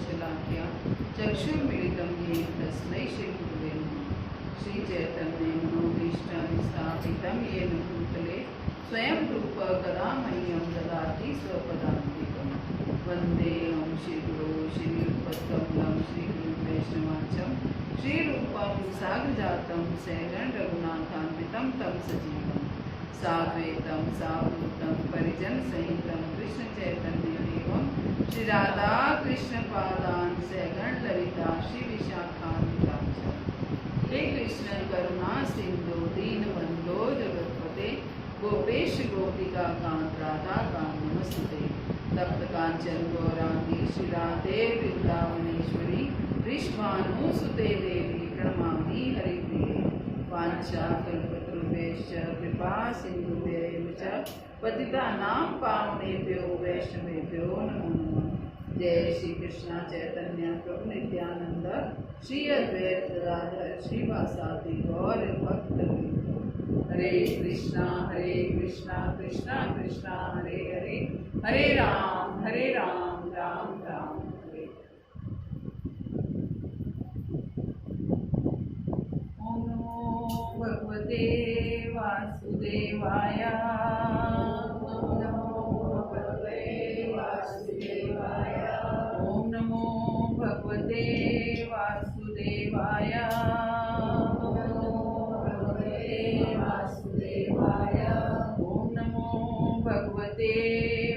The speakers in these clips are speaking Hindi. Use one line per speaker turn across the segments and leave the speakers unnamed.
ज्योतिर्मयेशलाख्या चक्षुर्मिलितं येन तस्मै श्रीगुरुवे नमः। श्रीचैतन्यमनोभीष्टं स्थापितं येन भूतले स्वयं रूप कदा मह्यं ददाति स्वपदान्तिकं। वन्देऽहं श्रीगुरो श्रीयुक्तकमलं श्रीगुरुवैष्णवांचं श्रीरूपं साग्रजातं सहगण रघुनाथान्वितं तं सजीवं साद्वैतं सावधूतं परिजनसहितं कृष्ण चैतन्यदेवं श्री राधा कृष्ण पादान् सहगण ललिता श्री विशाखान्वितां च। हे कृष्ण करुणा सिंधु दीनबन्धो जगत्पते गोपेश गोपिका कांत राधा कांत नमस्ते। तप्त कांचन गौरांगी श्री राधे वृंदावनेश्वरी वृषभानुसुते देवी प्रणमामि हरिप्रिये। वाञ्छाकल्पतरुभ्यश्च कृपा सिन्धुभ्यैव च पतितानां पावनेभ्यो वैष्णवेभ्यो नमो नमः। जय श्री कृष्ण चैतन्य प्रभु नित्यानंद श्री अद्वैत गदाधर श्रीवासादि गौर भक्तवृंद। हरे कृष्णा कृष्णा कृष्णा हरे हरे, हरे राम राम राम हरे। ओम नमो भगवते वासुदेवाय। ओम नमो भगवते वासुदेवाय। ओम नमो भगवते वासुदेवाय। ओम नमो भगवते वासुदेवाय। ओम नमो भगवते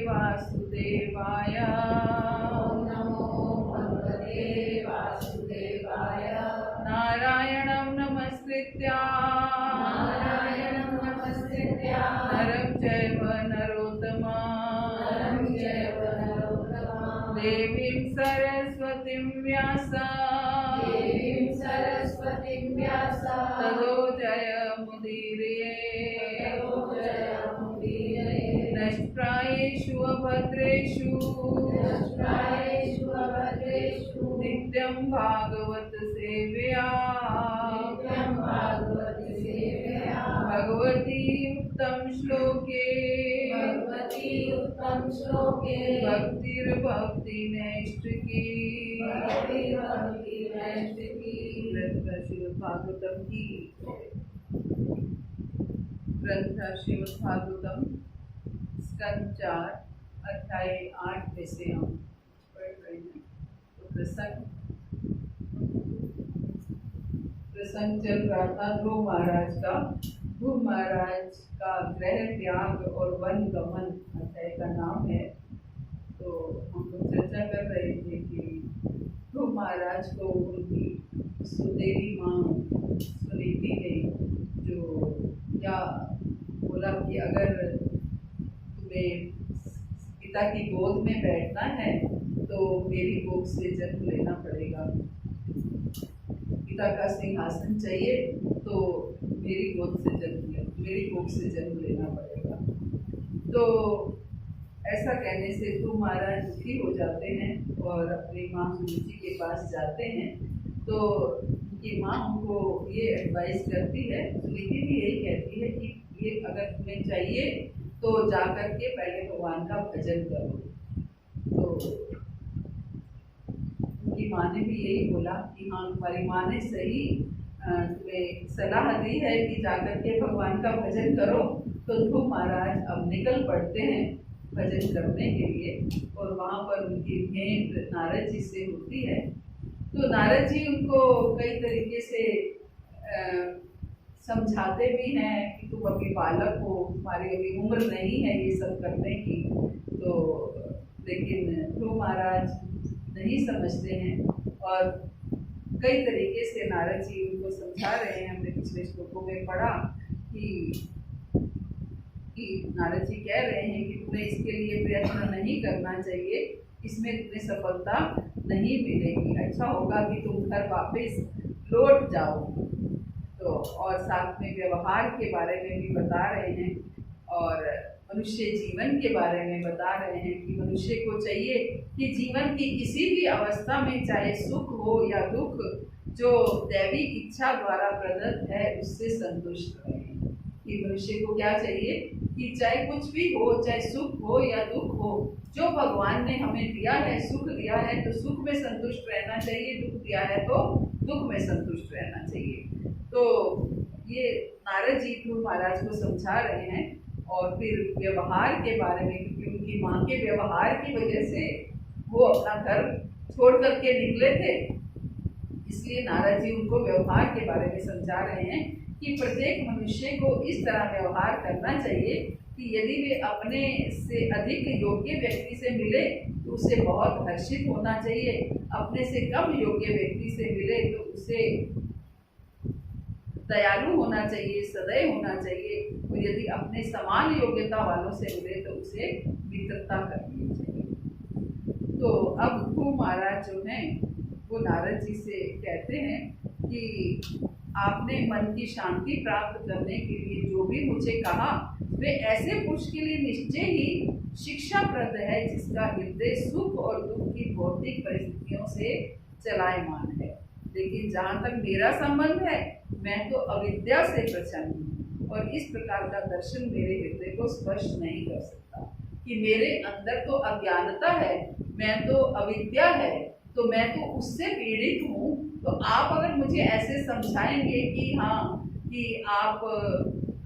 वासुदेवाय। ओम नमो भगवते वासुदेवाय। नारायणं नमस्कृत्य नरं चैव नरोत्तमं देवीं सरस्वतीं व्यास ततो जयमुदीरये। नष्प्रायेषु अभद्रेषु नित्यं भागवत सेवया भगवती उत्तम श्लोके भक्तिर्भक्ति नैष्ठिकी। श्रीमद् भागवतम की ग्रंथ श्रीमद् भागवतम स्कंद 4 अध्याय 8 में से हम पढ़ रहे हैं। तो प्रसंग चल रहा था ध्रुव महाराज का ग्रह त्याग और वन गमन अध्याय का नाम है। तो हम लोग चर्चा कर रहे थे कि ध्रुव महाराज को उनकी सुदेवी माँ सुनीति ने जो क्या बोला कि अगर तुम्हें पिता की गोद में बैठना है तो मेरी गोद से जन्म लेना पड़ेगा। पिता का सिंहासन चाहिए तो मेरी गोद से जन्म लेना पड़ेगा। तो ऐसा कहने से ध्रुव महाराज दुखी हो जाते हैं और अपनी माँ सुनीति के पास जाते हैं। तो उनकी माँ उनको ये एडवाइस करती है, सुनीति भी यही कहती है कि ये अगर तुम्हें चाहिए तो जाकर के पहले भगवान का भजन करो। तो उनकी माँ ने भी यही बोला कि हाँ, तुम्हारी माँ ने सही तुम्हें सलाह दी है कि जाकर के भगवान का भजन करो। तो ध्रुव महाराज अब निकल पड़ते हैं भजन करने के लिए और वहाँ पर उनकी भेंट नारद जी से होती है। तो नारद जी उनको कई तरीके से समझाते भी हैं कि तुम अभी बालक हो, तुम्हारी अभी उम्र नहीं है ये सब करने की। तो लेकिन ध्रुव महाराज नहीं समझते हैं और कई तरीके से नारद जी उनको समझा रहे हैं। हमने पिछले श्लोकों में पढ़ा कि नारद जी कह रहे हैं कि तुम्हें इसके लिए प्रयत्न नहीं करना चाहिए, इसमें तुम्हें सफलता नहीं मिलेगी। अच्छा होगा कि तुम घर वापस लौट जाओ। तो और साथ में व्यवहार के बारे में भी बता रहे हैं और मनुष्य जीवन के बारे में बता रहे हैं कि मनुष्य को चाहिए कि जीवन की किसी भी अवस्था में चाहे सुख हो या दुख, जो दैवी इच्छा द्वारा प्रदत्त है उससे संतुष्ट रहें। कि मनुष्य को क्या चाहिए कि चाहे कुछ भी हो, चाहे सुख हो या दुख हो, जो भगवान ने हमें दिया है, सुख दिया है तो सुख में संतुष्ट रहना चाहिए, दुख दिया है तो दुख में संतुष्ट रहना चाहिए। तो ये नारद जी ध्रुव महाराज को समझा रहे हैं और फिर व्यवहार के बारे में, क्योंकि उनकी माँ के व्यवहार की वजह से वो अपना घर छोड़ करके निकले थे, इसलिए नारद जी उनको व्यवहार के बारे में समझा रहे हैं कि प्रत्येक मनुष्य को इस तरह व्यवहार करना चाहिए कि यदि वे अपने से अधिक योग्य व्यक्ति से मिले तो उसे बहुत हर्षित होना चाहिए, अपने से कम योग्य व्यक्ति से मिले तो उसे दयालु होना चाहिए, सदैव होना चाहिए, और यदि अपने समान योग्यता वालों से मिले तो उसे मित्रता करनी चाहिए। तो अब ध्रुव महाराज जो हैं वो नारद जी से कहते हैं कि आपने मन की शांति प्राप्त करने के लिए जो भी मुझे कहा वे ऐसे पुरुष के लिए निश्चय ही शिक्षाप्रद है जिसका हृदय सुख और दुख की भौतिक परिस्थितियों से चलायमान है। लेकिन जहाँ तक मेरा संबंध है मैं तो अविद्या से प्रसन्न हूँ और इस प्रकार का दर्शन मेरे हृदय को स्पर्श नहीं कर सकता कि मेरे अंदर तो अज्ञानता है, मैं तो अविद्या है, तो मैं तो उससे पीड़ित हूँ। तो आप अगर मुझे ऐसे समझाएंगे कि हाँ कि आप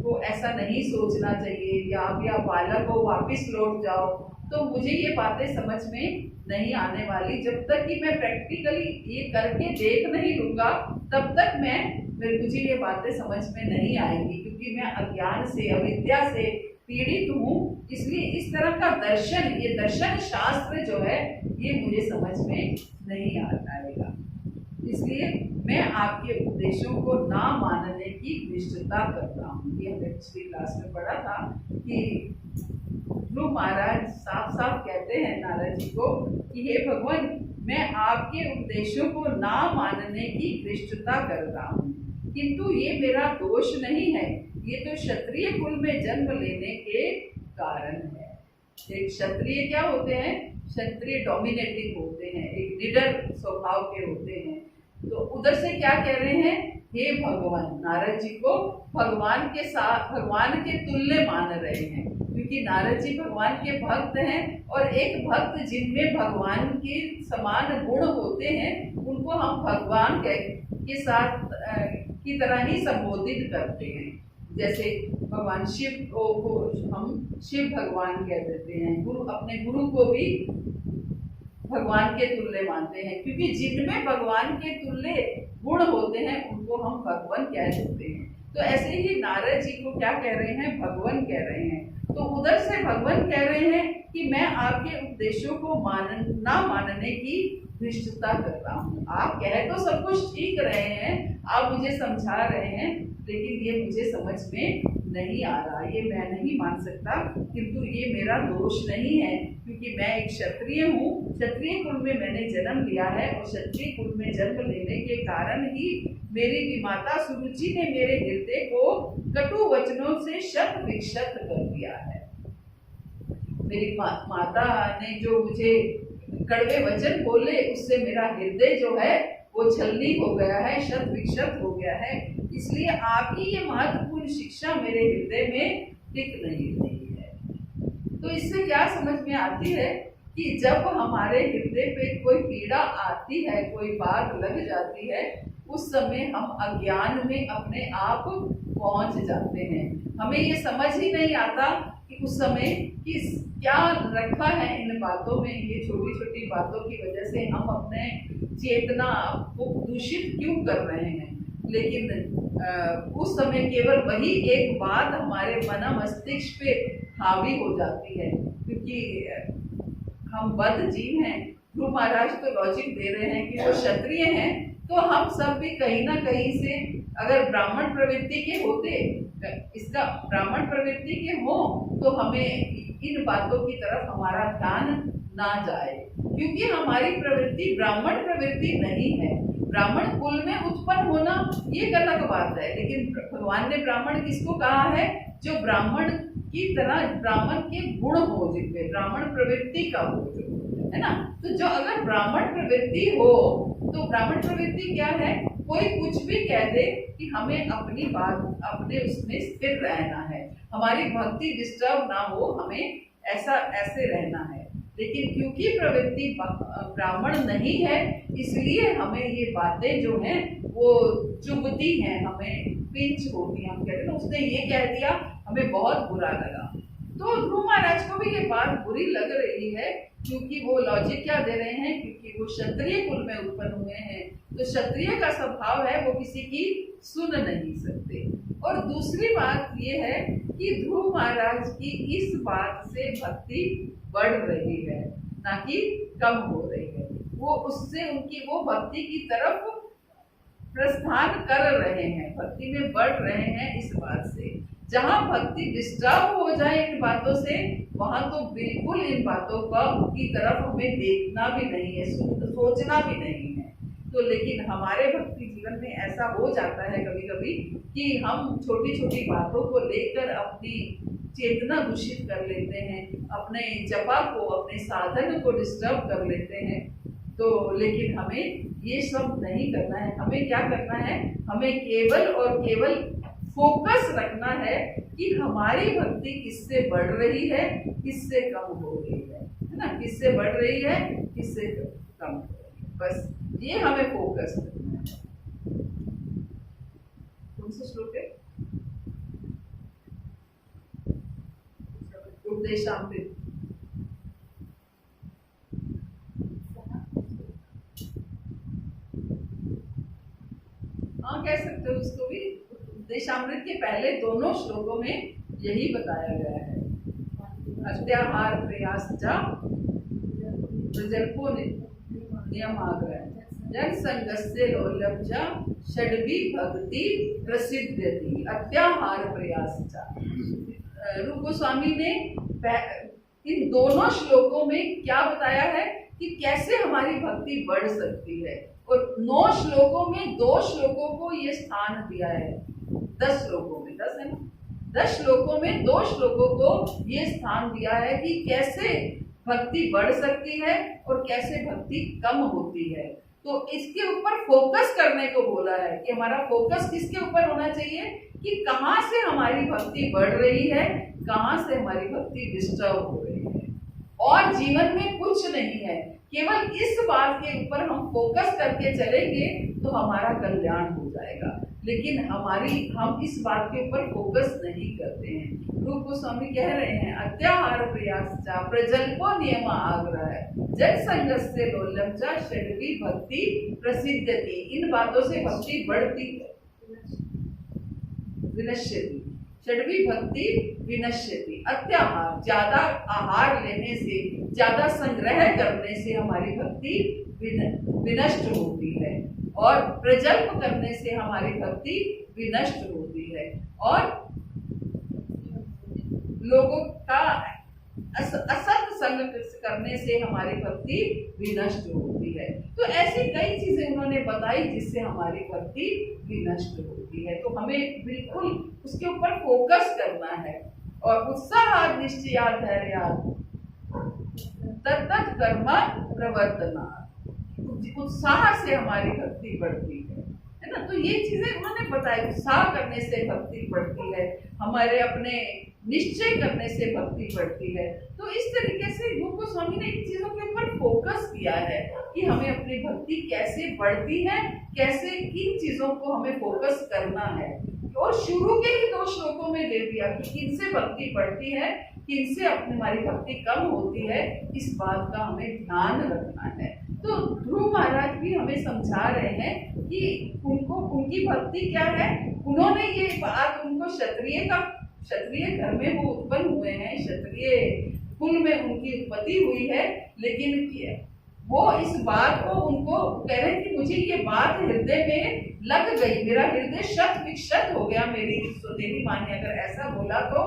को ऐसा नहीं सोचना चाहिए या आप या बालक को वापस लौट जाओ, तो मुझे ये बातें समझ में नहीं आने वाली। जब तक कि मैं प्रैक्टिकली ये करके देख नहीं लूँगा तब तक मुझे ये बातें समझ में नहीं आएंगी, क्योंकि मैं अज्ञान से अविद्या से पीड़ित हूँ। इसलिए इस तरह का दर्शन, ये दर्शन शास्त्र जो है ये मुझे समझ में नहीं आएगा। इसलिए मैं आपके उपदेशों को ना मानने की निष्ठता करता हूँ। ये हमने पिछली क्लास में पढ़ा था कि ध्रुव महाराज साफ साफ कहते हैं नारद जी को कि हे भगवान, मैं आपके उपदेशों को ना मानने की दृष्टता करता हूँ, किंतु ये मेरा दोष नहीं है, ये तो क्षत्रिय कुल में जन्म लेने के कारण है। एक क्षत्रिय क्या होते हैं? क्षत्रिय डोमिनेटिंग होते हैं, एक निडर स्वभाव के होते हैं। तो उधर से क्या कह रहे हैं? हे भगवान, नारद जी को भगवान के साथ, भगवान के तुल्य मान रहे हैं, क्योंकि नारद जी भगवान के भक्त हैं और एक भक्त जिनमें भगवान के समान गुण होते हैं उनको हम भगवान के साथ की तरह ही संबोधित करते हैं। जैसे भगवान शिव को हम शिव भगवान कह देते हैं, गुरु अपने गुरु को भी भगवान के तुल्य मानते हैं, क्योंकि जिनमें भगवान के तुल्य गुण होते हैं उनको हम भगवान कह देते हैं। तो ऐसे ही नारद जी को क्या कह रहे हैं? भगवान कह रहे हैं। तो उधर से भगवान कह रहे हैं कि मैं आपके उपदेशों को ना मानने की धृष्टता करता हूँ। आप कह तो सब कुछ ठीक रहे हैं, आप मुझे समझा रहे हैं, लेकिन ये मुझे समझ में नहीं आ रहा, ये मैं नहीं मान सकता, किंतु ये मेरा दोष नहीं है, क्योंकि मैं एक क्षत्रिय हूँ, क्षत्रिय कुल में मैंने जन्म लिया है और क्षत्रिय कुल में जन्म लेने के कारण ही मेरी माता सुरुचि ने मेरे हृदय को कटु वचनों से शत विक्षत कर दिया है। मेरी माता ने जो मुझे कड़वे वचन बोले उससे मेरा हृदय जो है वो छलनी हो गया है, शत विक्षत हो गया है। इसलिए आपकी ये महत्वपूर्ण शिक्षा मेरे हृदय में टिक नहीं रही है। तो इससे क्या समझ में आती है कि जब हमारे हृदय पे कोई पीड़ा आती है, कोई बात लग जाती है, उस समय हम अज्ञान में अपने आप पहुंच जाते हैं। हमें ये समझ ही नहीं आता कि उस समय कि क्या रखा है इन बातों में। ये छोटी छोटी बातों की वजह से हम अपने चेतना को दूषित क्यों कर रहे हैं। लेकिन उस समय केवल वही एक बात हमारे मन मस्तिष्क पे हावी हो जाती है, क्योंकि हम बद्ध जीव हैं। ध्रुव महाराज तो लॉजिक दे रहे हैं कि वो क्षत्रिय हैं, तो हम सब भी कहीं ना कहीं से अगर ब्राह्मण प्रवृत्ति के होते, इसका ब्राह्मण प्रवृत्ति के हो, तो हमें इन बातों की तरफ हमारा ध्यान ना जाए, क्योंकि हमारी प्रवृत्ति ब्राह्मण प्रवृत्ति नहीं है। ब्राह्मण कुल में उत्पन्न होना ये अलग बात है, लेकिन भगवान ने ब्राह्मण किसको कहा है? जो ब्राह्मण की तरह, ब्राह्मण के गुण हो, जिनमें ब्राह्मण प्रवृत्ति का हो, जो है ना। तो जो अगर ब्राह्मण प्रवृत्ति हो, तो ब्राह्मण प्रवृत्ति क्या है? कोई कुछ भी कह दे कि हमें अपनी बात अपने उसमें स्थिर रहना है, हमारी भक्ति डिस्टर्ब ना हो, हमें ऐसा ऐसे रहना है। लेकिन क्योंकि प्रवृत्ति ब्राह्मण नहीं है, इसलिए हमें ये बातें जो हैं वो चुभती हैं, हमें पिंच होती है। हम कहते हैं ना, उसने ये कह दिया, हमें बहुत बुरा लगा। तो ध्रुव महाराज को भी ये बात बुरी लग रही है, क्योंकि वो लॉजिक क्या दे रहे हैं, क्योंकि वो क्षत्रिय कुल में उत्पन्न हुए हैं, तो क्षत्रिय का स्वभाव है वो किसी की सुन नहीं सकते। और दूसरी बात ये है कि ध्रुव महाराज की इस बात से भक्ति बढ़ रही है, ना कि कम हो रही है। वो उससे उनकी वो भक्ति की तरफ प्रस्थान कर रहे हैं, भक्ति में बढ़ रहे हैं इस बात से। जहां भक्ति डिस्टर्ब हो जाए इन बातों से, वहां तो बिल्कुल इन बातों की तरफ हमें देखना भी नहीं है, सोचना भी नहीं है। तो लेकिन हमारे भक्ति जीवन में ऐसा हो जाता है कभी कभी कि हम छोटी छोटी बातों को लेकर अपनी चेतना दूषित कर लेते हैं, अपने जपा को, अपने साधन को डिस्टर्ब कर लेते हैं। तो लेकिन हमें ये सब नहीं करना है। हमें क्या करना है, हमें केवल और केवल फोकस रखना है कि हमारी भक्ति किससे बढ़ रही है, किससे कम हो रही है ना, किससे बढ़ रही है, किससे कम हो रही है, बस ये हमें फोकस रखना है। कौन सा श्लोक है? उपदेशामृत। हाँ, कह सकते हो उसको भी। उपदेशामृत के पहले दोनों श्लोकों में यही बताया गया है। अत्याहार प्रयास जा प्रजल्पो नियम आग्रह जन संगस्य लोलभ जा षड्वी भक्ति प्रसिद्धति। अत्याहार प्रयास जा। रूप गोस्वामी ने इन दोनों श्लोकों में क्या बताया है कि कैसे हमारी भक्ति बढ़ सकती है, और 9 श्लोकों में 2 श्लोकों को ये स्थान दिया है। 10 श्लोकों में, 10 है ना, 10 श्लोकों में 2 श्लोकों को ये स्थान दिया है कि कैसे भक्ति बढ़ सकती है और कैसे भक्ति कम होती है। तो इसके ऊपर फोकस करने को बोला है कि हमारा फोकस किसके ऊपर होना चाहिए, कि कहाँ से हमारी भक्ति बढ़ रही है, कहाँ से हमारी भक्ति डिस्टर्ब हो रही है। और जीवन में कुछ नहीं है, केवल इस बात के ऊपर हम फोकस करके चलेंगे तो हमारा कल्याण हो जाएगा। लेकिन हम इस बात के ऊपर फोकस नहीं करते हैं। रूप गोस्वामी कह रहे हैं, अत्याहार प्रयास चा प्रजल्पो नियम आग्रह जन संगस्य लोलभ चा षड्वी भक्ति प्रसिद्धति। इन बातों से भक्ति बढ़ती है, विनश्यति। षड्वी भक्ति विनश्यति। अत्याहार, ज्यादा आहार लेने से, ज्यादा संग्रह करने से हमारी भक्ति विनष्ट होती है, और प्रजल्प करने से हमारी भक्ति विनष्ट होती है, और लोगों का असत संग करने से हमारी भक्ति विनष्ट होती है। तो ऐसी कई चीजें उन्होंने बताई जिससे हमारी भक्ति विनष्ट होती है। तो हमें बिल्कुल उसके ऊपर फोकस करना है। और उत्साह निश्चया धैर्य तत्त कर्म प्रवर्तना। उत्साह से हमारी भक्ति बढ़ती है ना। तो ये चीजें उन्होंने बताई। उत्साह करने से भक्ति बढ़ती है, हमारे अपने निश्चय करने से भक्ति बढ़ती है। तो इस तरीके से रूप गोस्वामी ने इन चीजों के ऊपर फोकस किया है कि हमें अपनी भक्ति कैसे बढ़ती है, कैसे किन चीजों को हमें फोकस करना है। और शुरू के ही 2 श्लोकों में दे दिया कि किनसे भक्ति बढ़ती है, किनसे अपनी हमारी भक्ति कम होती है, इस बात का हमें ध्यान रखना है। तो ध्रुव महाराज भी हमें समझा रहे हैं कि उनकी भक्ति क्या है। उन्होंने ये बात, उनको क्षत्रिय घर में वो उत्पन्न हुए हैं, क्षत्रिय कुल में उनकी उत्पत्ति हुई है, लेकिन वो इस बात को उनको कह रहे हैं कि मुझे ये बात हृदय में लग गई, मेरा हृदय शत विक्षत हो गया। मेरी देवी माँ ने अगर ऐसा बोला तो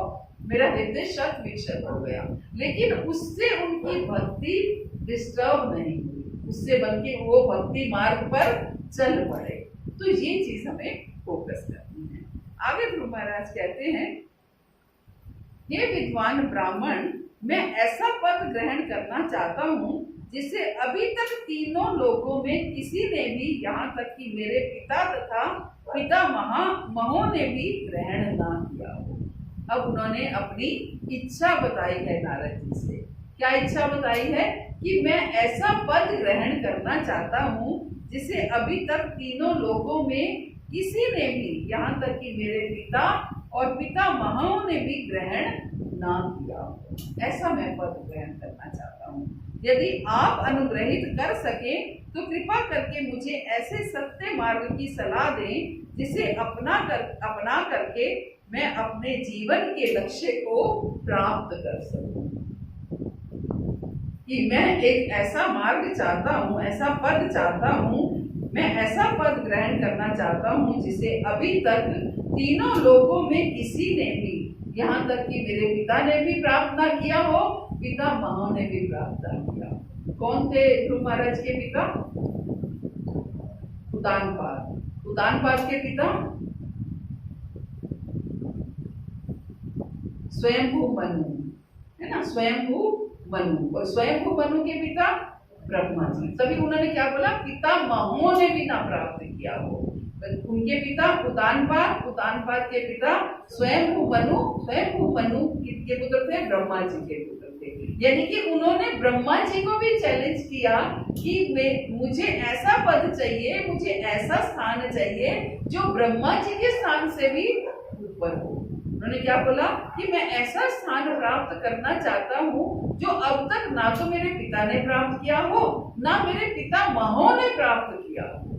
मेरा हृदय शत विक्षत हो गया, लेकिन उससे उनकी भक्ति डिस्टर्ब नहीं हुई, उससे बल्कि वो भक्ति मार्ग पर चल पड़े। तो ये चीज हमें फोकस करनी है। आगे ध्रुव महाराज कहते हैं, हे विद्वान ब्राह्मण, मैं ऐसा पद ग्रहण करना चाहता हूँ जिसे अभी तक तीनों लोकों में किसी ने भी, यहाँ तक कि मेरे पिता तथा पितामहों ने भी ग्रहण ना किया हो। अब उन्होंने अपनी इच्छा बताई है नारद जी से। क्या इच्छा बताई है? कि मैं ऐसा पद ग्रहण करना चाहता हूँ जिसे अभी तक तीनों लोकों में किसी ने भी, यहाँ तक कि मेरे पिता और पितामहों ने भी ग्रहण ना किया हो। ऐसा मैं पद ग्रहण करना चाहता हूँ। यदि आप अनुग्रहित कर सके तो कृपा करके मुझे ऐसे सत्य मार्ग की सलाह दें जिसे अपना करके मैं अपने जीवन के लक्ष्य को प्राप्त कर सकूं। कि मैं एक ऐसा मार्ग चाहता हूँ, ऐसा पद चाहता हूँ, मैं ऐसा पद ग्रहण करना चाहता हूँ जिसे अभी तक तीनों लोगों में किसी ने भी, यहाँ तक कि मेरे पिता ने भी प्राप्त ना किया हो, पितामहों ने भी प्राप्त ना किया हो। कौन थे ध्रुव महाराज के पिता? उदानपाद। उदानपाद के पिता स्वयंभू मनु, है ना, स्वयंभू मनु। और स्वयंभू मनु के पिता ब्रह्मा जी। तभी उन्होंने क्या बोला? पितामहों ने भी ना प्राप्त किया हो। उनके पिता उदानपाद, उदानपाद के पिता स्वयंभू मनु, स्वयंभू मनु के पुत्र थे ब्रह्मा जी के पुत्र थे। यानी कि उन्होंने ब्रह्मा जी को भी चैलेंज किया कि मुझे ऐसा पद चाहिए, मुझे ऐसा स्थान चाहिए जो ब्रह्मा जी के स्थान से भी ऊपर हो। उन्होंने क्या बोला? कि मैं ऐसा स्थान प्राप्त करना चाहता हूँ जो अब तक ना तो मेरे पिता ने प्राप्त किया हो, ना मेरे पितामहों ने प्राप्त किया हो।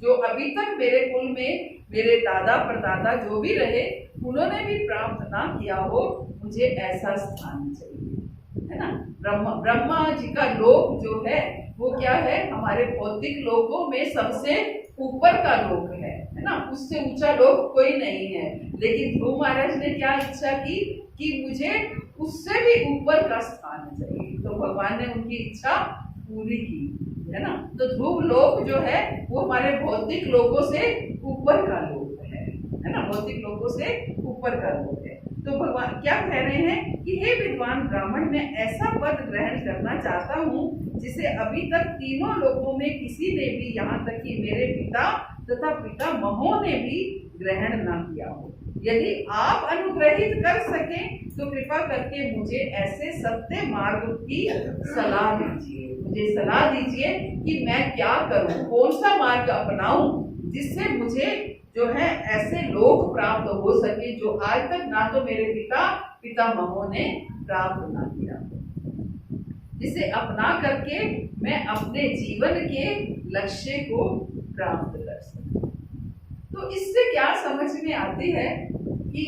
जो अभी तक मेरे कुल में मेरे दादा परदादा जो भी रहे, उन्होंने भी प्राप्त ना किया हो। मुझे ऐसा स्थान चाहिए, है ना। ब्रह्मा जी का लोक जो है वो क्या है? हमारे भौतिक लोकों में सबसे ऊपर का लोक है ना। उससे ऊंचा लोक कोई नहीं है। लेकिन ध्रुव महाराज ने क्या इच्छा की? कि मुझे उससे भी ऊपर का स्थान चाहिए। तो भगवान ने उनकी इच्छा पूरी की, है ना। तो ध्रुव लोक जो है वो हमारे भौतिक लोकों से ऊपर का लोक है ना। भौतिक लोकों से ऊपर का लोक है। तो भगवान क्या कह रहे हैं कि हे विद्वान ब्राह्मण, मैं ऐसा पद ग्रहण करना चाहता हूँ जिसे अभी तक तीनों लोकों में किसी ने भी, यहाँ तक कि मेरे पिता तथा पितामहों ने भी ग्रहण ना किया हो। यदि आप अनुग्रहित कर सके तो कृपा करके मुझे ऐसे सत्य मार्ग की सलाह दीजिए। मुझे सलाह दीजिए कि मैं क्या करूं, कौन सा मार्ग अपनाऊं जिससे मुझे जो है ऐसे लोक प्राप्त हो सके जो आज तक ना तो मेरे पितामहों ने प्राप्त ना किया, जिसे अपना करके मैं अपने जीवन के लक्ष्य को प्राप्त कर सकूं। तो इससे क्या समझ में आती है कि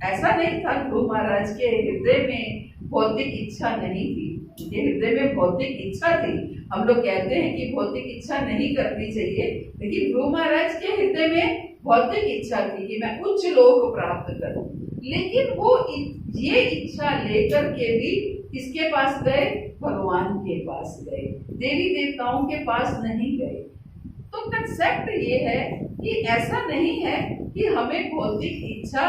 ऐसा नहीं था ध्रुव महाराज के हृदय में भौतिक इच्छा नहीं थी। उनके हृदय में भौतिक इच्छा थी। हम लोग कहते हैं कि भौतिक इच्छा नहीं करनी चाहिए, लेकिन ध्रुव महाराज के हृदय में भौतिक इच्छा थी कि मैं उच्च लोक प्राप्त करूं। लेकिन वो ये इच्छा लेकर के भी किसके पास गए? भगवान के पास गए, देवी देवताओं के पास नहीं गए। तो कंसेप्ट ये है कि ऐसा नहीं है कि हमें भौतिक इच्छा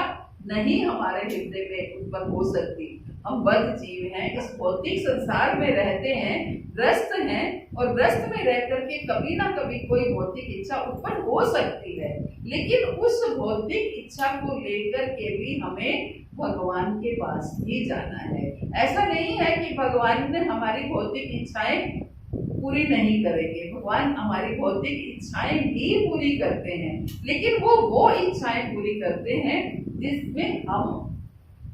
नहीं हमारे हृदय में उत्पन्न हो सकती। हम बद्ध जीव हैं, इस भौतिक संसार में रहते हैं, ग्रस्त हैं, और ग्रस्त में रह करके कभी ना कभी कोई भौतिक इच्छा उत्पन्न हो सकती है। लेकिन उस भौतिक इच्छा को लेकर के भी हमें भगवान के पास ही जाना है। ऐसा नहीं है कि भगवान ने हमारी भौतिक इच्छाएं पूरी नहीं करेंगे। भगवान हमारी भौतिक इच्छाएं भी पूरी करते हैं, लेकिन वो इच्छाएं पूरी करते हैं जिसमें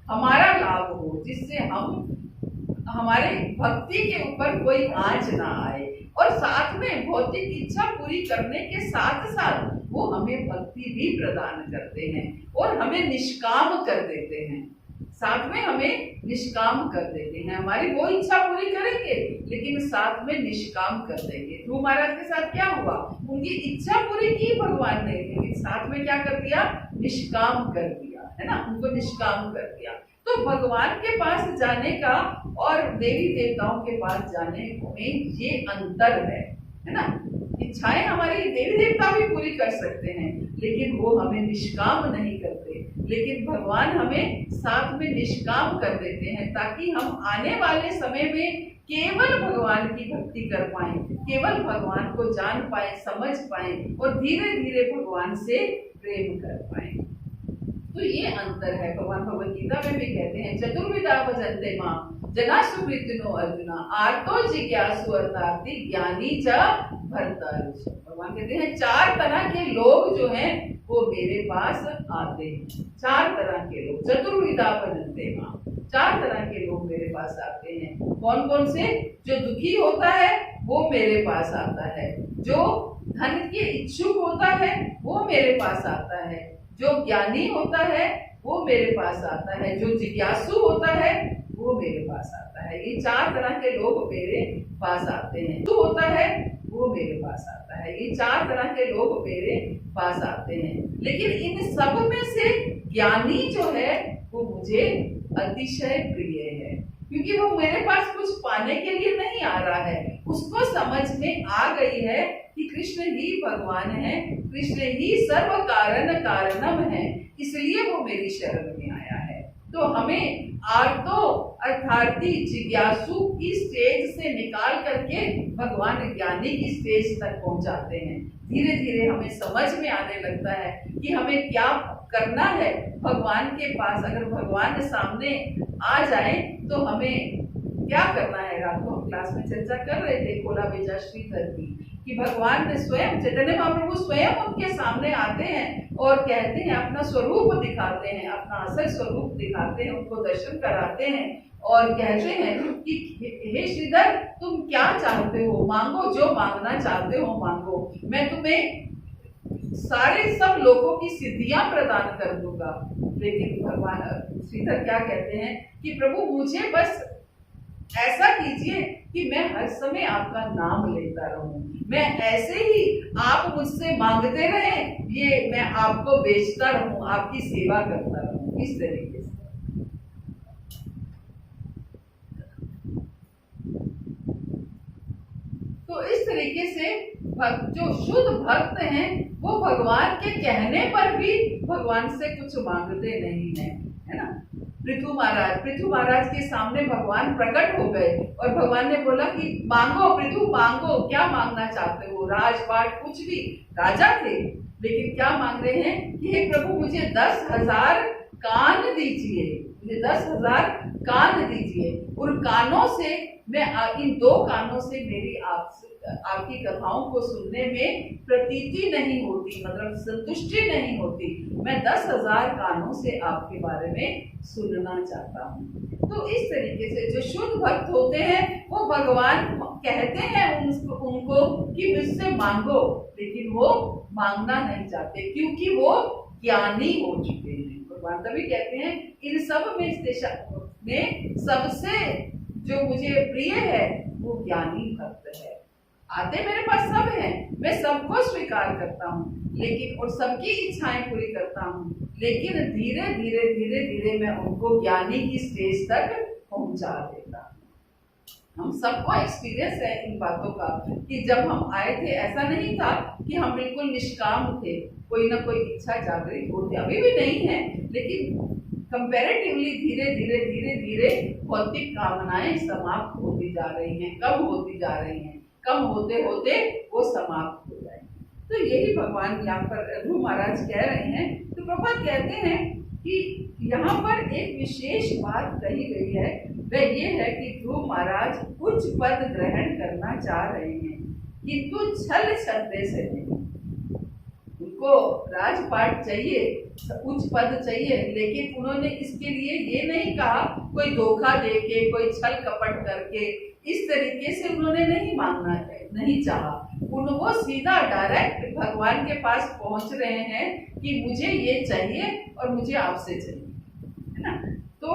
हमारा लाभ हो, जिससे हमारे भक्ति के ऊपर कोई आंच ना आए। और साथ में भौतिक इच्छा पूरी करने के साथ साथ वो हमें भक्ति भी प्रदान करते हैं और हमें निष्काम कर देते हैं। साथ में हमें निष्काम कर देते हैं। हमारी वो इच्छा पूरी करेंगे लेकिन साथ में निष्काम कर देंगे। ध्रुव महाराज के साथ क्या हुआ? उनकी इच्छा पूरी की भगवान ने, लेकिन साथ में क्या कर दिया? निष्काम कर दिया, है ना। उनको निष्काम कर दिया। तो भगवान के पास जाने का और देवी देवताओं के पास जाने में ये अंतर है ना। इच्छाएं हमारी देवी देवता भी पूरी कर सकते हैं, लेकिन वो हमें निष्काम नहीं करते। लेकिन भगवान हमें साथ में निष्काम कर देते हैं ताकि हम आने वाले समय में केवल भगवान की भक्ति कर पाए, केवल भगवान को जान पाए, समझ पाए और धीरे धीरे भगवान से प्रेम कर पाए। तो ये अंतर है। भगवान भगवद गीता में भी कहते हैं चतुर्विधा भजन्ते माम जना सुकृतिनो अर्जुना आर्तो जिज्ञासु अर्थार्थी ज्ञानी च भर्तृ। भगवान कहते हैं 4 तरह के लोग जो हैं वो मेरे पास आते हैं। 4 तरह के लोग, चतुर्विधा भजन्ते माम, 4 तरह के लोग मेरे पास आते हैं। कौन कौन से? जो दुखी होता है वो मेरे पास आता है, जो धन के इच्छुक होता है वो मेरे पास आता है, जो ज्ञानी होता है वो मेरे पास आता है, जो जिज्ञासु होता है वो मेरे पास आता है। ये 4 तरह के लोग मेरे पास आते हैं। जो होता है वो मेरे पास आता है। ये 4 तरह के लोग मेरे पास आते हैं। लेकिन इन सब में से ज्ञानी जो है वो मुझे अतिशय प्रिय है, क्योंकि वो मेरे पास कुछ पाने के लिए नहीं आ रहा है। उसको समझ में आ गई है कि कृष्ण ही भगवान है, कृष्ण ही सर्व कारण कारणम है, इसलिए वो मेरी शरण में आया है। तो हमें आर्तो अर्थार्थी जिज्ञासु की स्टेज से निकाल करके भगवान ज्ञानी की स्टेज तक पहुंचाते हैं। धीरे धीरे हमें समझ में आने लगता है कि हमें क्या करना है। भगवान के पास अगर भगवान सामने आ जाए तो हमें क्या करना है। रात को हम क्लास में चर्चा कर रहे थे कोला बेजा श्रीधर की, कि भगवान ने स्वयं, चैतन्य महाप्रभु स्वयं उनके सामने आते हैं और कहते हैं, अपना स्वरूप दिखाते हैं, अपना असल स्वरूप दिखाते हैं, उनको दर्शन कराते हैं और कहते हैं कि हे श्रीधर तुम क्या चाहते हो, मांगो, जो मांगना चाहते हो मांगो, मैं तुम्हें सारे सब लोगों की सिद्धियां प्रदान कर दूंगा। लेकिन भगवान श्रीधर क्या कहते हैं कि प्रभु मुझे बस ऐसा कीजिए कि मैं हर समय आपका नाम लेता रहूं, मैं ऐसे ही आप मुझसे मांगते रहे, ये मैं आपको बेचता रहूं, आपकी सेवा करता रहूं, इस तरीके से। तो इस तरीके से जो शुद्ध भक्त हैं वो भगवान के कहने पर भी भगवान से कुछ मांगते नहीं है, है ना। पृथु महाराज के सामने भगवान प्रकट हो गए और भगवान ने बोला कि मांगो पृथु, मांगो, क्या मांगना चाहते हो, राजपाट, कुछ भी। राजा थे लेकिन क्या मांग रहे हैं कि हे प्रभु मुझे 10,000 कान दीजिए, मुझे 10,000 कान दीजिए। उन कानों से मैं, इन 2 कानों से मेरी आपकी कथाओं को सुनने में प्रतीति नहीं होती, मतलब संतुष्टि नहीं होती। मैं 10,000 कानों से आपके बारे में सुनना चाहता हूँ। तो इस तरीके से जो शुद्ध भक्त होते हैं वो भगवान कहते हैं उनको कि मुझसे मांगो, लेकिन वो मांगना नहीं चाहते क्योंकि वो ज्ञानी हो चुके हैं। भगवान तभी कहते हैं इन सब में सबसे जो मुझे प्रिय है वो ज्ञानी भक्त है। आते मेरे पास सब हैं, मैं सबको स्वीकार करता हूँ, लेकिन और सबकी इच्छाएं पूरी करता हूँ, लेकिन धीरे धीरे धीरे धीरे मैं उनको ज्ञानी की स्टेज तक पहुंचा देता हूँ। हम सबको एक्सपीरियंस है इन बातों का कि जब हम आए थे ऐसा नहीं था कि हम बिल्कुल निष्काम थे, कोई ना कोई इच्छा जागृत होती, अभी भी नहीं है, लेकिन कंपैरेटिवली धीरे धीरे धीरे धीरे भौतिक कामनाएं समाप्त होती जा रही हैं, कम होती जा रही हैं, कम होते होते वो समाप्त हो जाएंगे। तो यही भगवान यहाँ पर ध्रुव महाराज कह रहे हैं। तो प्रभुपाद कहते हैं कि यहाँ पर एक विशेष बात कही गई है, वह ये है कि ध्रुव महाराज उच्च पद ग्रहण करना चाह रहे हैं किंतु छल छद्दे से नहीं। उनको राजपाट चाहिए, उच्च पद चाहिए, लेकिन उन्होंने इसके लिए ये नहीं कहा कोई धोखा देके, कोई छल कपट करके, इस तरीके से उन्होंने नहीं मांगना है, नहीं चाहा। वो सीधा डायरेक्ट भगवान के पास पहुंच रहे हैं कि मुझे ये चाहिए और मुझे आपसे चाहिए, है ना। तो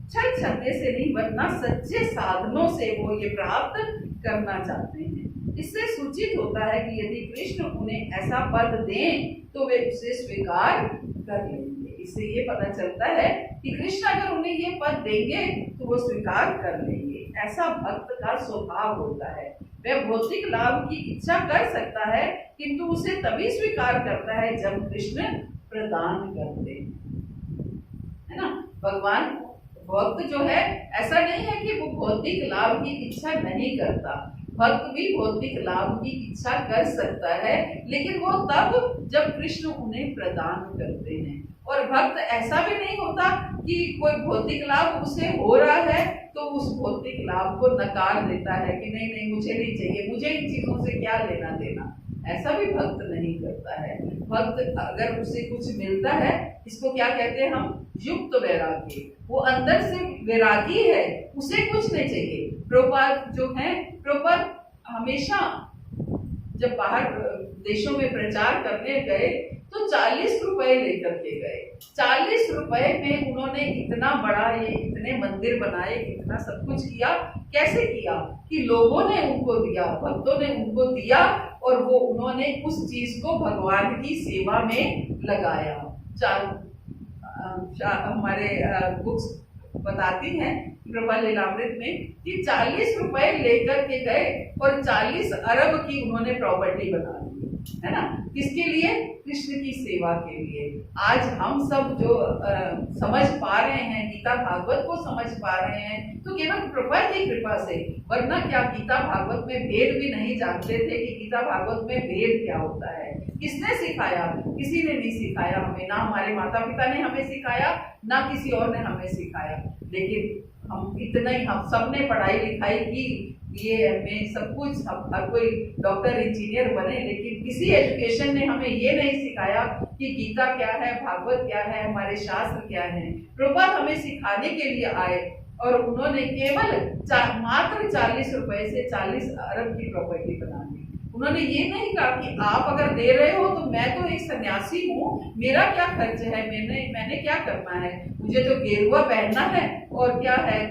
छल छद्दे से नहीं, वरना सच्चे साधनों से वो ये प्राप्त करना चाहते हैं। इससे सूचित होता है कि यदि कृष्ण उन्हें ऐसा पद दें तो वे उसे स्वीकार कर लेंगे। इससे ये पता चलता है कि कृष्ण अगर उन्हें ये पद देंगे तो वो स्वीकार कर लेंगे। ऐसा भक्त का स्वभाव होता है। वह भौतिक लाभ की इच्छा कर सकता है किंतु उसे तभी स्वीकार करता है जब कृष्ण प्रदान करते हैं, है ना। भगवान भक्त जो है ऐसा नहीं है कि वो भौतिक लाभ की इच्छा नहीं करता, भक्त भी भौतिक लाभ की इच्छा कर सकता है, लेकिन वो तब जब कृष्ण उन्हें प्रदान करते हैं। और भक्त ऐसा भी नहीं होता कि कोई भौतिक लाभ उसे हो रहा है तो उस भौतिक लाभ को नकार देता है कि नहीं नहीं मुझे नहीं चाहिए, मुझे इन चीजों से क्या लेना देना। ऐसा भी भक्त नहीं करता है। भक्त अगर उसे कुछ मिलता है, इसको क्या कहते हैं हम, युक्त वैराग्य, वो अंदर से वैरागी है, उसे कुछ नहीं चाहिए। प्रभुपाद जो है, प्रभुपाद हमेशा जब बाहर देशों में प्रचार करने गए तो 40 रुपए लेकर के गए। 40 रुपए में उन्होंने इतना बड़ा ये इतने मंदिर बनाए, इतना सब कुछ किया। कैसे किया कि लोगों ने उनको दिया, भक्तों ने उनको दिया और वो उन्होंने उस चीज को भगवान की सेवा में लगाया। हमारे बुक्स बताती हैं प्रभा लीलामृत में कि 40 रुपए लेकर के गए और 40 अरब की उन्होंने प्रॉपर्टी बना दी, है ना। किसके लिए? कृष्ण की सेवा के लिए। आज हम सब जो समझ पा रहे हैं, गीता भागवत को समझ पा रहे हैं, तो केवल प्रभा की कृपा से, वरना क्या गीता भागवत में भेद भी नहीं जानते थे कि गीता भागवत में भेद क्या होता है। किसने सिखाया? किसी ने नहीं सिखाया हमें, ना हमारे माता पिता ने हमें सिखाया, ना किसी और ने हमें सिखाया। लेकिन हम इतना ही, हम सब ने पढ़ाई लिखाई की, ये हमें सब कुछ, हर कोई डॉक्टर इंजीनियर बने, लेकिन किसी एजुकेशन ने हमें ये नहीं सिखाया कि गीता क्या है, भागवत क्या है, हमारे शास्त्र क्या है। प्रभुपाद हमें सिखाने के लिए आए और उन्होंने केवल मात्र 40 रुपए से 40 अरब की प्रॉपर्टी बना दी। उन्होंने ये नहीं कहा कि आप अगर दे रहे हो तो मैं तो एक सन्यासी हूँ, मेरा क्या खर्च है, मैंने क्या करना है, मुझे तो गेरुआ पहनना है और क्या है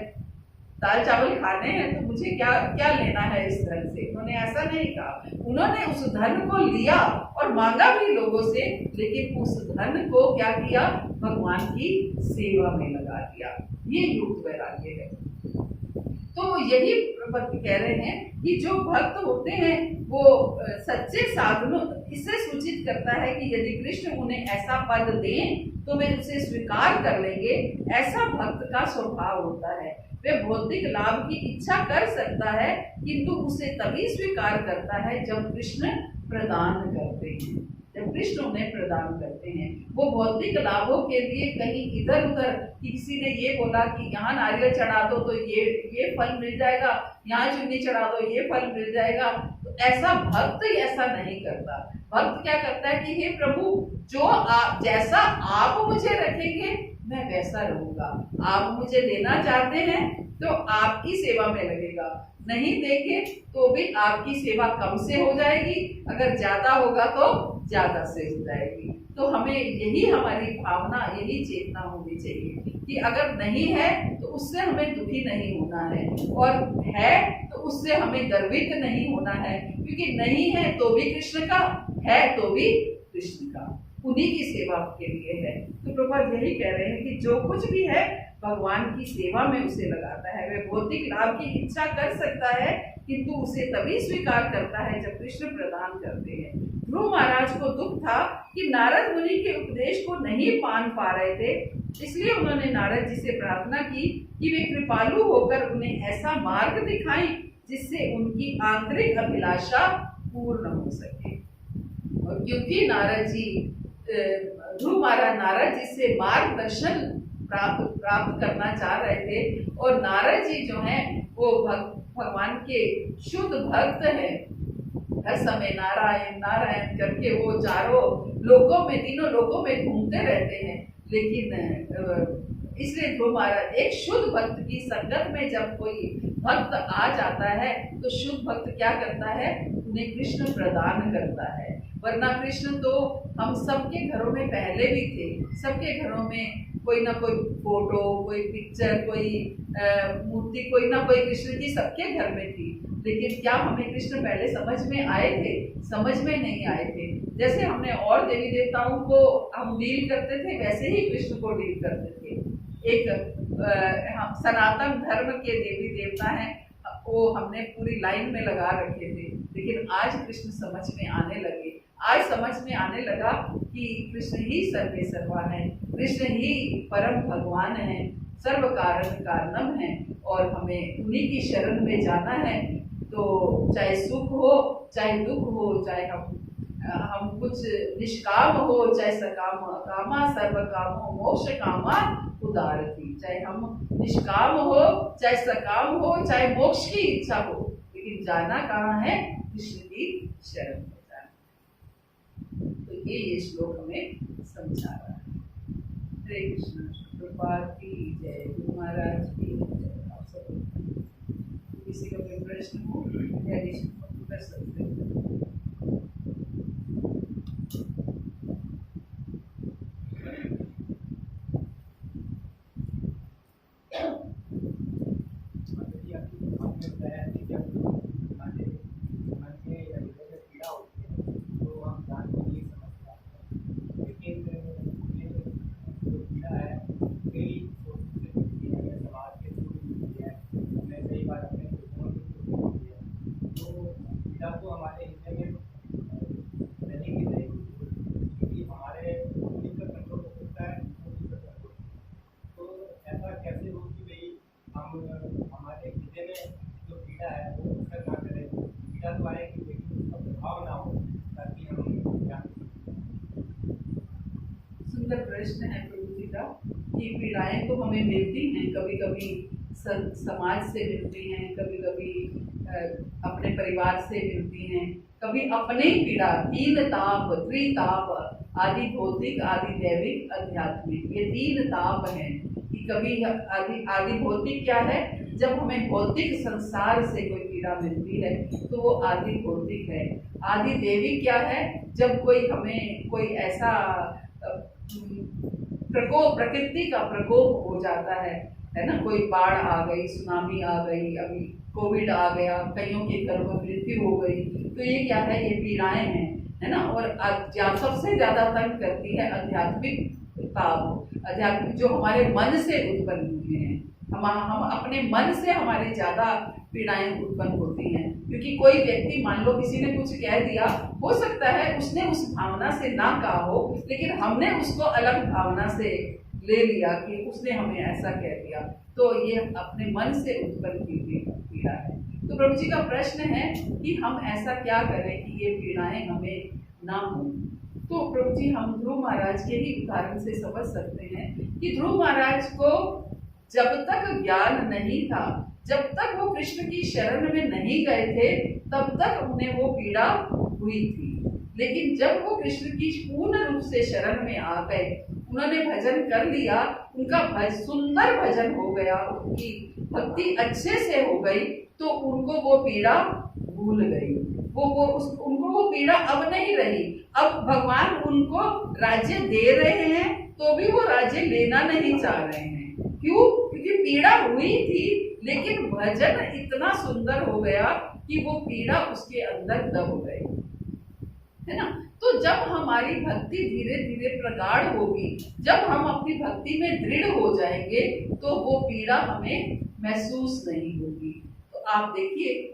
दाल चावल खाने हैं, तो मुझे क्या क्या लेना है इस धन से। उन्होंने ऐसा नहीं कहा। उन्होंने उस धन को लिया और मांगा भी लोगों से, लेकिन उस धन को क्या किया, भगवान की सेवा में लगा दिया। ये युक्त वैराग्य है। तो यही भक्त कह रहे हैं कि जो भक्त होते हैं वो सच्चे साधनों, इससे सूचित करता है कि यदि कृष्ण उन्हें ऐसा पद दें तो वे उसे स्वीकार कर लेंगे। ऐसा भक्त का स्वभाव होता है। वे भौतिक लाभ की इच्छा कर सकता है, किंतु उसे तभी स्वीकार करता है जब कृष्ण प्रदान करते हैं, जब कृष्ण उन्हें प्रदान करते हैं। वो भौतिक लाभों के लिए कहीं इधर उधर, किसी ने ये बोला कि यहाँ नारियल चढ़ा दो तो ये फल मिल जाएगा, यहाँ चुन्नी चढ़ा दो ये फल मिल जाएगा, तो ऐसा भक्त ऐसा नहीं करता। भक्त क्या करता है कि हे प्रभु, जो आप जैसा आप मुझे रखेंगे मैं वैसा रहूंगा। आप मुझे देना चाहते हैं तो आपकी सेवा में लगेगा, नहीं देंगे तो भी आपकी सेवा कम से हो जाएगी, अगर ज्यादा होगा तो ज्यादा से हो जाएगी। तो हमें यही हमारी भावना, यही चेतना होनी चाहिए कि अगर नहीं है तो उससे हमें दुखी नहीं होना है, और है तो उससे हमें गर्वित नहीं होना है, क्योंकि नहीं है तो भी कृष्ण का, है तो भी कृष्ण का, उन्हीं की सेवा के लिए है। तो प्रभुपाद यही कह रहे हैं कि जो कुछ भी है भगवान की सेवा में उसे लगाता है। वह भौतिक लाभ की इच्छा कर सकता है, किंतु उसे तभी स्वीकार करता है जब कृष्ण प्रदान करते हैं। ध्रुव महाराज को दुख था कि नारद मुनि के उपदेश को नहीं मान पा रहे थे, इसलिए उन्होंने नारद जी से प्रार्थना की कि वे कृपालु होकर उन्हें ऐसा मार्ग दिखाएं जिससे उनकी आंतरिक अभिलाषा पूर्ण हो सके। और क्योंकि नारद जी, ध्रुव महाराज नारद जी से मार्गदर्शन प्राप्त करना चाह रहे थे, और नारद जी जो हैं वो भगवान के शुद्ध भक्त हैं, हर समय नारायण नारायण करके वो चारों लोकों में, तीनों लोकों में घूमते रहते हैं। लेकिन इसलिए ध्रुव महाराज, एक शुद्ध भक्त की संगत में जब कोई भक्त आ जाता है तो शुद्ध भक्त क्या करता है, उन्हें कृष्ण प्रदान करता है। वरना कृष्ण तो हम सबके घरों में पहले भी थे, सबके घरों में कोई ना कोई फोटो, कोई पिक्चर, कोई मूर्ति, कोई ना कोई कृष्ण की सबके घर में थी। लेकिन क्या हमें कृष्ण पहले समझ में आए थे? समझ में नहीं आए थे। जैसे हमने और देवी देवताओं को हम डील करते थे, वैसे ही कृष्ण को डील करते थे। एक सनातन धर्म के देवी देवता हैं, वो हमने पूरी लाइन में लगा रखे थे, लेकिन आज कृष्ण समझ में आने लगे। आज समझ में आने लगा कि कृष्ण ही सर्वे सर्वा है, कृष्ण ही परम भगवान है। सर्व कारण कारणम है और हमें उन्हीं की शरण में जाना है। तो चाहे सुख हो, चाहे दुख हो, चाहे हम कुछ निष्काम हो, चाहे सकाम कामा सर्व कामो मोक्ष कामा उदारती। चाहे हम निष्काम हो, चाहे सकाम हो, चाहे मोक्ष की इच्छा हो, लेकिन जाना कहाँ है? कृष्ण की शरण में जाना। तो ये श्लोक हमें समझा रहा है। हरे कृष्ण। प्रभुपाद की जय, गुरु महाराज की जय। आप सब किसी का कोई प्रश्न हो या कर सकते हैं। सुंदर प्रश्न है प्रभु जी का कि पीड़ाएं तो हमें मिलती हैं, कभी कभी समाज से मिलती हैं, कभी कभी अपने परिवार से मिलती हैं, कभी अपने ही पीड़ा, तीन ताप, त्रिताप, आदि भौतिक, आदि दैविक, आध्यात्मिक, ये तीन ताप हैं कि कभी आदि भौतिक क्या है? जब हमें भौतिक संसार से कोई पीड़ा मिलती है तो वो आदि भौतिक है। आदि देवी क्या है? जब कोई हमें कोई ऐसा प्रकोप, प्रकृति का प्रकोप हो जाता है ना, कोई बाढ़ आ गई, सुनामी आ गई, अभी कोविड आ गया, कईयों के घर में मृत्यु हो गई, तो ये क्या है? ये पीड़ाएं हैं, है ना। और सबसे ज्यादा तंग करती है आध्यात्मिक ताप, आध्यात्मिक जो हमारे मन से उत्पन्न हुए हैं। हम अपने मन से हमारी ज्यादा पीड़ाएं उत्पन्न होती हैं, क्योंकि कोई व्यक्ति, मान लो किसी ने कुछ कह दिया, हो सकता है उसने उस भावना से ना कहा हो, लेकिन हमने उसको अलग भावना से ले लिया कि उसने हमें ऐसा कह दिया, तो ये अपने मन से उत्पन्न की हुई पीड़ा है। तो प्रभु जी का प्रश्न है कि हम ऐसा क्या करें कि ये पीड़ाएं हमें ना हो। तो प्रभु जी, हम ध्रुव महाराज के ही उदाहरण से समझ सकते हैं कि ध्रुव महाराज को जब तक ज्ञान नहीं था, जब तक वो कृष्ण की शरण में नहीं गए थे, तब तक उन्हें वो पीड़ा हुई थी। लेकिन जब वो कृष्ण की पूर्ण रूप से शरण में आ गए, उन्होंने भजन कर लिया, उनका सुंदर भजन हो गया, उनकी भक्ति अच्छे से हो गई, तो उनको वो पीड़ा भूल गई। उनको वो पीड़ा अब नहीं रही। अब भगवान उनको राज्य दे रहे हैं तो भी वो राज्य लेना नहीं चाह रहे हैं। क्यों? क्योंकि पीड़ा हुई थी, लेकिन भजन इतना सुंदर हो गया कि वो पीड़ा उसके अंदर दब गई, है ना। तो जब हमारी भक्ति धीरे धीरे प्रगाढ़ होगी, जब हम अपनी भक्ति में दृढ़ हो जाएंगे, तो वो पीड़ा हमें महसूस नहीं होगी। तो आप देखिए,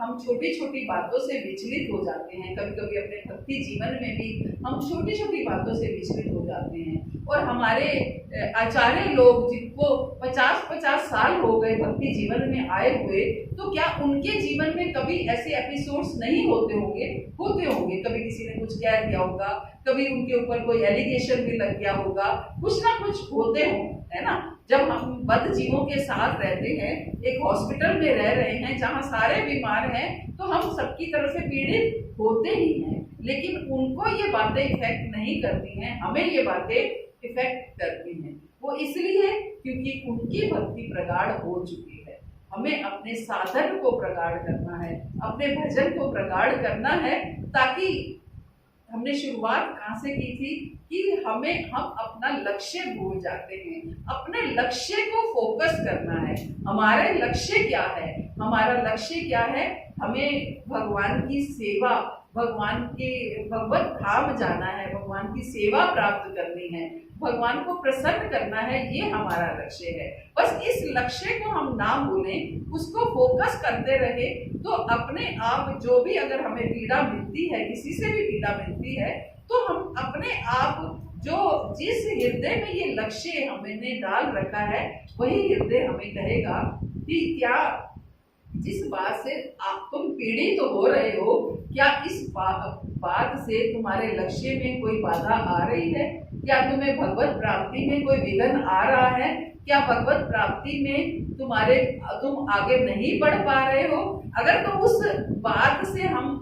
हम छोटी छोटी बातों से विचलित हो जाते हैं। कभी कभी अपने भक्ति जीवन में भी हम छोटी छोटी बातों से विचलित हो जाते हैं। और हमारे आचार्य लोग, जिनको 50-50 साल हो गए भक्ति जीवन में आए हुए, तो क्या उनके जीवन में कभी ऐसे एपिसोड्स नहीं होते होंगे? होते होंगे। कभी किसी ने कुछ कह दिया होगा, कभी उनके ऊपर कोई एलिगेशन भी लग गया होगा, कुछ ना कुछ होते होंगे, है ना। जब हम बद्ध जीवों के साथ रहते हैं, एक हॉस्पिटल में रह रहे हैं जहाँ सारे बीमार हैं, तो हम सबकी तरफ से पीड़ित होते ही हैं, लेकिन उनको ये बातें इफेक्ट नहीं करती हैं, हमें ये बातें इफेक्ट करती हैं। वो इसलिए क्योंकि उनकी भक्ति प्रगाढ़ हो चुकी है। हमें अपने साधन को प्रगाढ़ करना है, अपने भजन को प्रगाढ़ करना है, ताकि हमने शुरुआत कहाँ से की थी कि हम अपना लक्ष्य भूल जाते हैं। अपने लक्ष्य को फोकस करना है। हमारा लक्ष्य क्या है? हमारा लक्ष्य क्या है? हमें भगवान की सेवा, भगवान के भगवत धाम जाना है, भगवान की सेवा प्राप्त करनी है, भगवान को प्रसन्न करना है, ये हमारा लक्ष्य है। बस इस लक्ष्य को हम ना भूलें, उसको फोकस करते रहे, तो अपने आप जो भी अगर हमें पीड़ा मिलती है, किसी से भी पीड़ा मिलती है, तो हम अपने आप जो जिस हृदय में ये लक्ष्य हमने डाल रखा है वही हृदय हमें कहेगा कि क्या जिस बात से आप तुम पीड़ित हो रहे हो, क्या इस बात से तुम्हारे लक्ष्य में कोई बाधा आ रही है? क्या तुम्हें भगवत प्राप्ति में कोई विघ्न आ रहा है? क्या भगवत प्राप्ति में तुम आगे नहीं बढ़ पा रहे हो? अगर तो उस बात से हम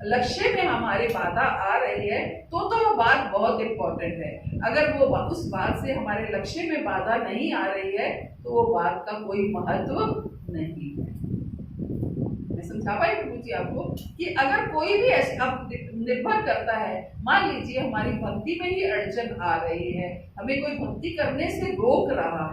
लक्ष्य में हमारी बाधा आ रही है तो वो बात बहुत इम्पोर्टेंट है। अगर वो उस बात से हमारे लक्ष्य में बाधा नहीं आ रही है तो वो बात का कोई महत्व नहीं है। मैं समझा पाई प्रभु जी आपको कि अगर कोई भी अब निर्भर करता है, मान लीजिए हमारी भक्ति में ही अड़चन आ रही है, हमें कोई भक्ति करने से रोक रहा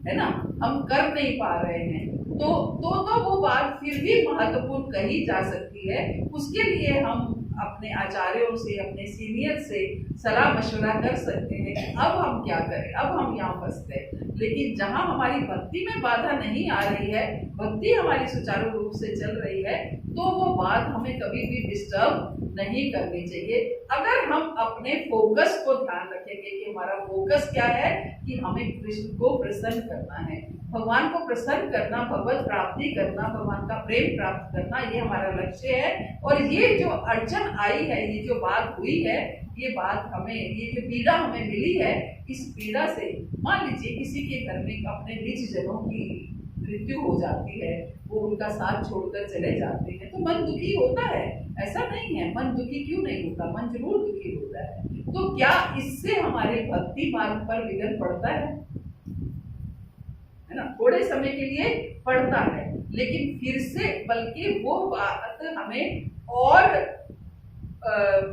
है ना, हम कर नहीं पा रहे हैं, तो वो बात फिर भी महत्वपूर्ण कही जा सकती है। उसके लिए हम अपने आचार्यों से, अपने सीनियर से सलाह मशवरा कर सकते हैं कि अब हम क्या करें, अब हम यहाँ फंस गए। लेकिन जहाँ हमारी भक्ति में बाधा नहीं आ रही है, भक्ति हमारी सुचारू रूप से चल रही है, तो वो बात हमें कभी भी डिस्टर्ब नहीं करनी चाहिए। अगर हम अपने फोकस को ध्यान रखेंगे कि हमारा फोकस क्या है, कि हमें कृष्ण को प्रसन्न करना है, भगवान को प्रसन्न करना, भगवत प्राप्ति करना, भगवान का प्रेम प्राप्त करना, ये हमारा लक्ष्य है। और ये जो अड़चन आई है, ये जो बात हुई है, ये बात हमें, ये जो पीड़ा हमें मिली है, इस पीड़ा से मान लीजिए किसी के घर में अपने निज जनों की मृत्यु हो जाती है, वो उनका साथ छोड़कर चले जाते हैं, तो मन दुखी होता है। ऐसा नहीं है, मन दुखी क्यों नहीं होता, मन जरूर दुखी होता है। तो क्या इससे हमारे भक्ति मार्ग पर विघ्न पड़ता है ना? थोड़े समय के लिए पड़ता है, लेकिन फिर से बल्कि वो बात हमें और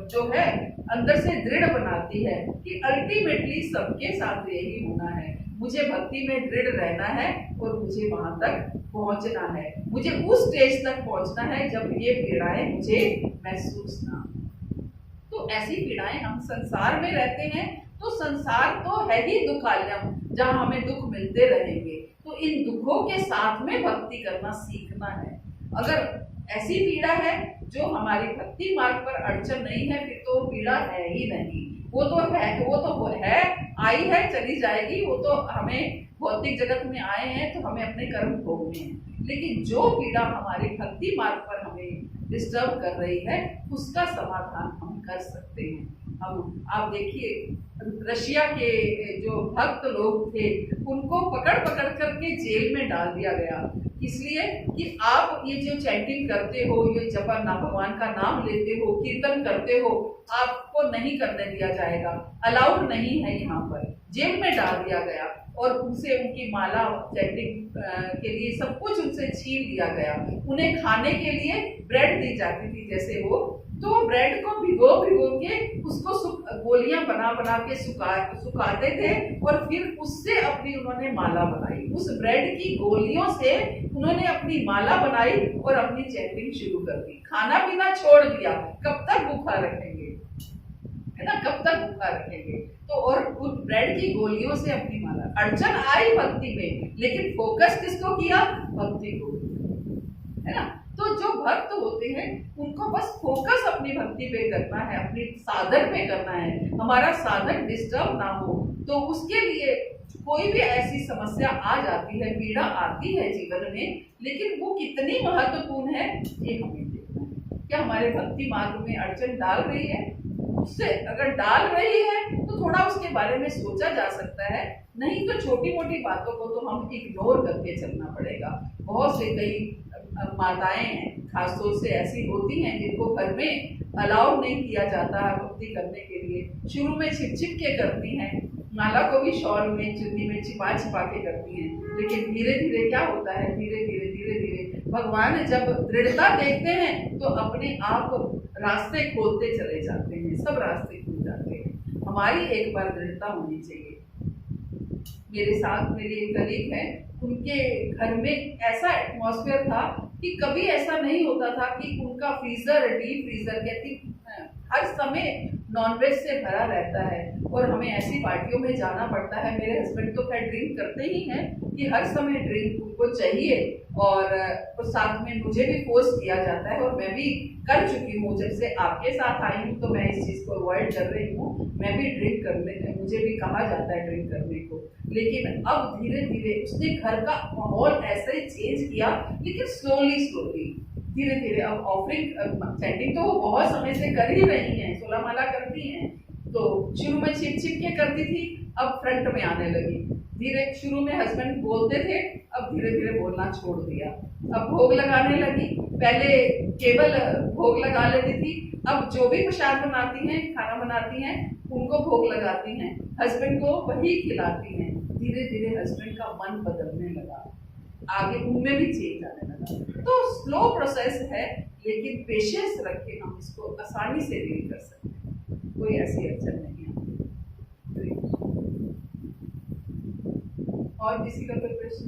जो है अंदर से दृढ़ बनाती है कि अल्टीमेटली सबके साथ यही होना है, मुझे भक्ति में दृढ़ रहना है और मुझे वहां तक पहुंचना है, मुझे उस स्टेज तक पहुंचना है जब ये पीड़ाएं मुझे महसूस ना। तो ऐसी पीड़ाएं, हम संसार में रहते हैं तो संसार तो है ही दुखालयम, जहाँ हमें दुख मिलते रहेंगे, तो इन दुखों के साथ में भक्ति करना सीखना है। अगर ऐसी पीड़ा है जो हमारी भक्ति मार्ग पर अड़चन नहीं है, फिर तो पीड़ा है ही नहीं, वो तो है आई है चली जाएगी, वो तो हमें भौतिक जगत में आए हैं तो हमें अपने कर्म भोगने हैं। लेकिन जो पीड़ा हमारे भक्ति मार्ग पर हमें डिस्टर्ब कर रही है, उसका समाधान हम कर सकते हैं। अब आप देखिए, रशिया के जो भक्त लोग थे, उनको पकड़ करके जेल में डाल दिया गया, इसलिए कि आप ये जो चैंटिंग करते हो, ये जपा ना भगवान का नाम लेते हो, कीर्तन करते हो, आपको नहीं करने दिया जाएगा, अलाउड नहीं है यहाँ पर। जेल में डाल दिया गया और उनसे उनकी माला चैंटिंग के लिए सब कुछ उनसे छीन लिया गया। उन्हें खाने के लिए ब्रेड दी जाती थी, जैसे वो तो ब्रेड को भिगो के उसको गोलियां बना के सुखाते थे और फिर उससे अपनी उन्होंने माला बनाई। उस ब्रेड की गोलियों से उन्होंने अपनी माला बनाई और अपनी चैंटिंग शुरू कर दी। खाना पीना छोड़ दिया, कब तक भूखा रखेंगे, है ना, कब तक भूखा रखेंगे। तो और उस ब्रेड की गोलियों से अपनी माला, अड़चन आई भक्ति में, लेकिन फोकस किसको किया, भक्ति को, है ना। तो जो भक्त होते हैं उनको बस फोकस अपनी भक्ति पे करना है, अपनी साधन पे करना है, हमारा साधन डिस्टर्ब ना हो। तो उसके लिए कोई भी ऐसी समस्या आ जाती है, पीड़ा आती है जीवन में, लेकिन वो कितनी महत्वपूर्ण है ये हमें देखना है। क्या हमारे भक्ति मार्ग में अड़चन डाल रही है? उससे अगर डाल रही है तो थोड़ा उसके बारे में सोचा जा सकता है, नहीं तो छोटी मोटी बातों को तो हम इग्नोर करके चलना पड़ेगा। बहुत से कई माताएं हैं खासतौर से ऐसी होती हैं जिनको घर में अलाउ नहीं किया जाता है भक्ति करने के लिए। शुरू में छिप के करती हैं, माला को भी शॉल में चुन्नी में छिपा के करती हैं, लेकिन धीरे धीरे क्या होता है, धीरे धीरे भगवान जब दृढ़ता देखते हैं तो अपने आप रास्ते खोलते चले जाते हैं, सब रास्ते खुल जाते हैं। हमारी एक बार दृढ़ता होनी चाहिए। मेरे साथ मेरी एक कलीग है, उनके घर में ऐसा एटमॉस्फेयर था कि कभी ऐसा नहीं होता था कि उनका फ्रीजर, डीप फ्रीजर कहती हर समय नॉनवेज से भरा रहता है और हमें ऐसी पार्टियों में जाना पड़ता है। मेरे हस्बैंड तो खैर ड्रिंक करते ही हैं कि हर समय ड्रिंक उनको चाहिए और साथ में मुझे भी फोर्स किया जाता है और मैं भी कर चुकी हूँ। जब से आपके साथ आई हूँ तो मैं इस चीज़ को अवॉइड कर रही हूँ। मैं भी ड्रिंक करने, मुझे भी कहा जाता है ड्रिंक करने को, लेकिन अब धीरे धीरे उसने घर का माहौल ऐसे ही चेंज किया, लेकिन स्लोली स्लोली धीरे धीरे। अब ऑफरिंग सेटिंग तो वो बहुत समय से कर ही रही हैं, 16 माला करती हैं, तो शुरू में छिप छिप के करती थी, अब फ्रंट में आने लगी। धीरे शुरू में हस्बैंड बोलते थे, अब धीरे धीरे बोलना छोड़ दिया। अब भोग लगाने लगी, पहले केवल भोग लगा लेती थी, अब जो भी प्रसाद बनाती हैं, खाना बनाती हैं, उनको भोग लगाती हैं, हस्बैंड को वही खिलाती हैं। धीरे धीरे हस्बैंड का मन बदलने लगा, आगे उनमें भी चेंज आने लगा। तो स्लो प्रोसेस है, लेकिन पेशेंस रख के हम इसको आसानी से डील कर सकते हैं, कोई ऐसी अड़चन नहीं है। और किसी का कोई प्रश्न?